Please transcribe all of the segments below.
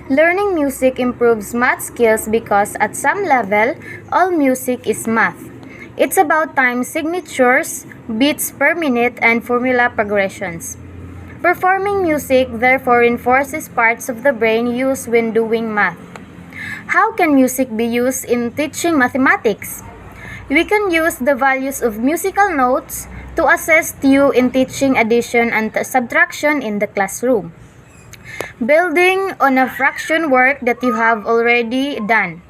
Learning music improves math skills because at some level, all music is math. It's about time signatures, beats per minute, and formula progressions. Performing music therefore reinforces parts of the brain used when doing math. How can music be used in teaching mathematics? We can use the values of musical notes to assist you in teaching addition and subtraction in the classroom. Building on a fraction work that you have already done,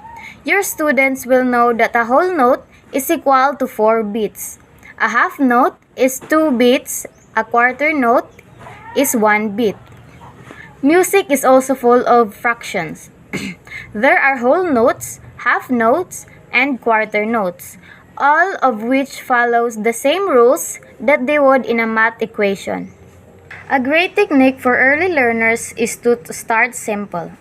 your students will know that a whole note is equal to 4 beats. A half note is 2 beats. A quarter note is 1 beat. Music is also full of fractions. There are whole notes, half notes, and quarter notes, all of which follows the same rules that they would in a math equation. A great technique for early learners is to start simple.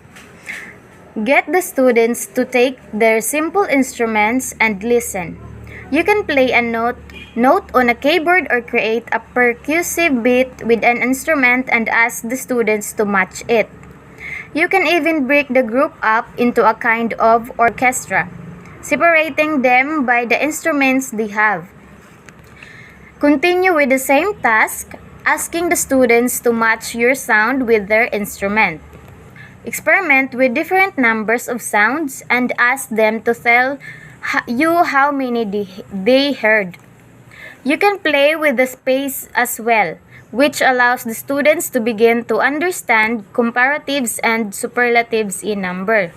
Get the students to take their simple instruments and listen. You can play a note on a keyboard or create a percussive beat with an instrument and ask the students to match it. You can even break the group up into a kind of orchestra, separating them by the instruments they have. Continue with the same task, asking the students to match your sound with their instrument. Experiment with different numbers of sounds and ask them to tell you how many they heard. You can play with the space as well, which allows the students to begin to understand comparatives and superlatives in number.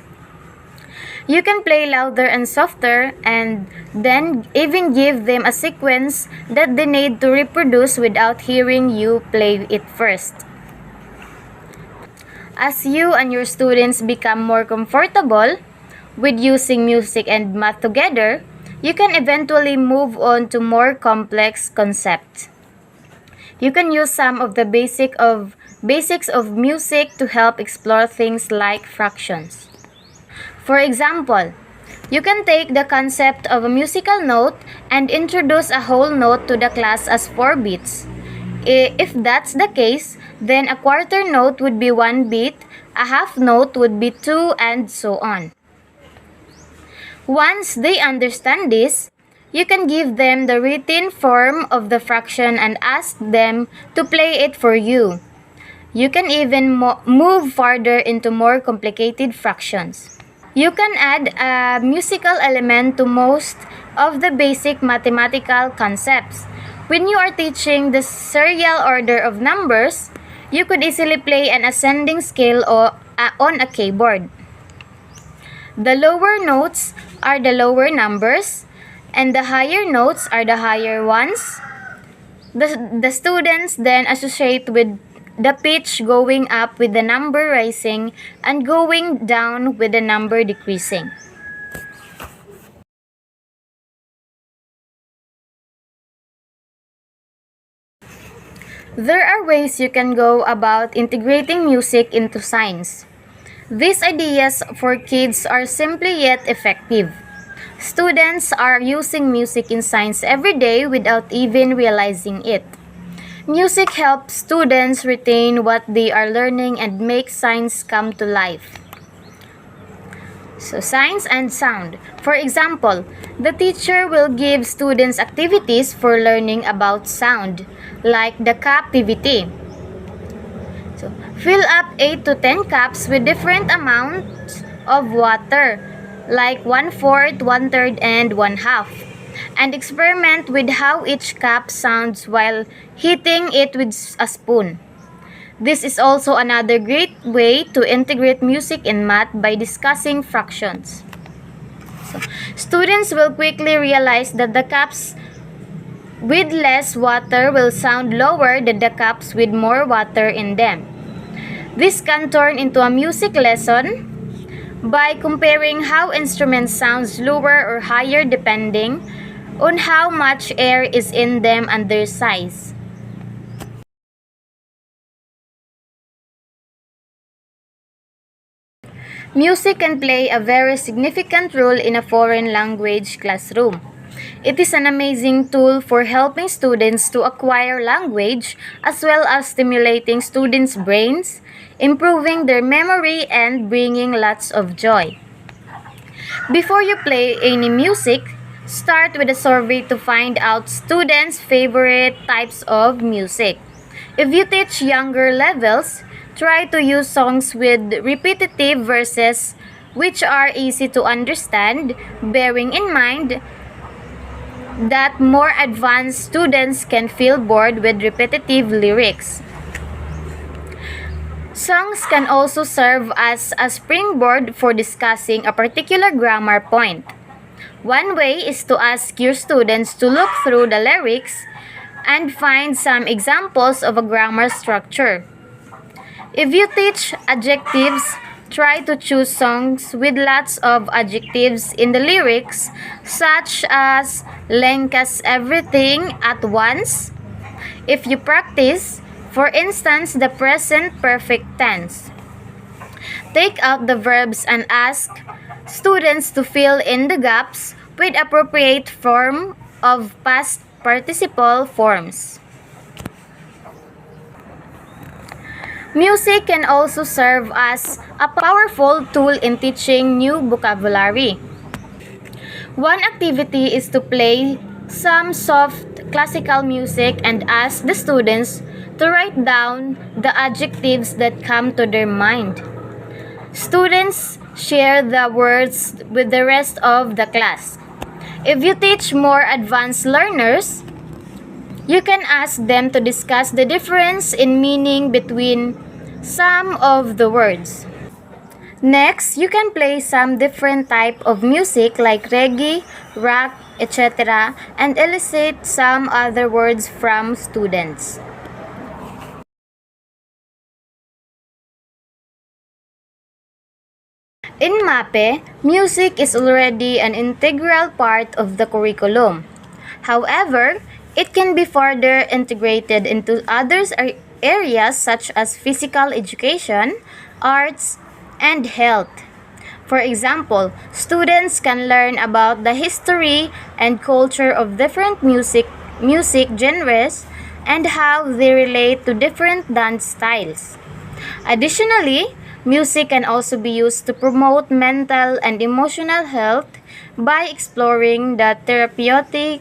You can play louder and softer and then even give them a sequence that they need to reproduce without hearing you play it first. As you and your students become more comfortable with using music and math together, you can eventually move on to more complex concepts. You can use some of the basics of music to help explore things like fractions. For example, you can take the concept of a musical note and introduce a whole note to the class as 4 beats. If that's the case, then a quarter note would be 1 beat, a half note would be 2, and so on. Once they understand this, you can give them the written form of the fraction and ask them to play it for you. You can even move farther into more complicated fractions. You can add a musical element to most of the basic mathematical concepts. When you are teaching the serial order of numbers, you could easily play an ascending scale on a keyboard. The lower notes are the lower numbers, and the higher notes are the higher ones. The students then associate with the pitch going up with the number rising and going down with the number decreasing. There are ways you can go about integrating music into science. These ideas for kids are simply yet effective. Students are using music in science every day without even realizing it. Music helps students retain what they are learning and make science come to life. So, science and sound. For example, the teacher will give students activities for learning about sound, like the cup activity. So, fill up 8 to 10 cups with different amounts of water, like 1/4, 1/3, and 1/2. And experiment with how each cup sounds while hitting it with a spoon. This is also another great way to integrate music in math by discussing fractions. So, students will quickly realize that the cups with less water will sound lower than the cups with more water in them. This can turn into a music lesson by comparing how instruments sounds lower or higher depending on how much air is in them and their size. Music can play a very significant role in a foreign language classroom. It is an amazing tool for helping students to acquire language as well as stimulating students' brains improving their memory and bringing lots of joy. Before you play any music, start with a survey to find out students' favorite types of music. If you teach younger levels, try to use songs with repetitive verses which are easy to understand, bearing in mind that more advanced students can feel bored with repetitive lyrics. Songs can also serve as a springboard for discussing a particular grammar point. One way is to ask your students to look through the lyrics and find some examples of a grammar structure. If you teach adjectives, try to choose songs with lots of adjectives in the lyrics, such as like as everything at once. If you practice, for instance, the present perfect tense, take out the verbs and ask students to fill in the gaps with appropriate form of past participle forms. Music can also serve as a powerful tool in teaching new vocabulary. One activity is to play some soft classical music and ask the students to write down the adjectives that come to their mind. Students share the words with the rest of the class. If you teach more advanced learners, you can ask them to discuss the difference in meaning between some of the words. Next, you can play some different type of music like reggae, rock, etc. and elicit some other words from students. In MAPE, music is already an integral part of the curriculum. However, it can be further integrated into other areas such as physical education, arts, and health. For example, students can learn about the history and culture of different music genres and how they relate to different dance styles. Additionally, music can also be used to promote mental and emotional health by exploring the therapeutic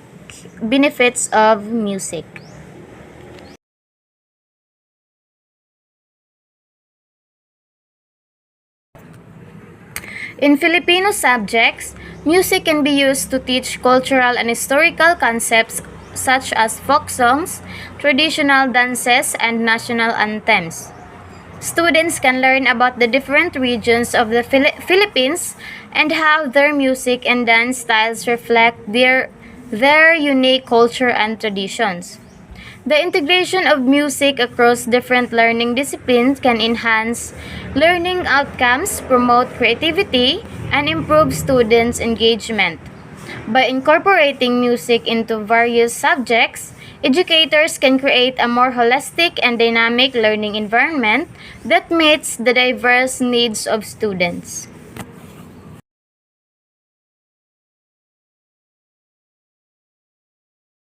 benefits of music. In Filipino subjects, music can be used to teach cultural and historical concepts such as folk songs, traditional dances, and national anthems. Students can learn about the different regions of the Philippines and how their music and dance styles reflect their unique culture and traditions. The integration of music across different learning disciplines can enhance learning outcomes, promote creativity, and improve students' engagement. By incorporating music into various subjects, educators can create a more holistic and dynamic learning environment that meets the diverse needs of students.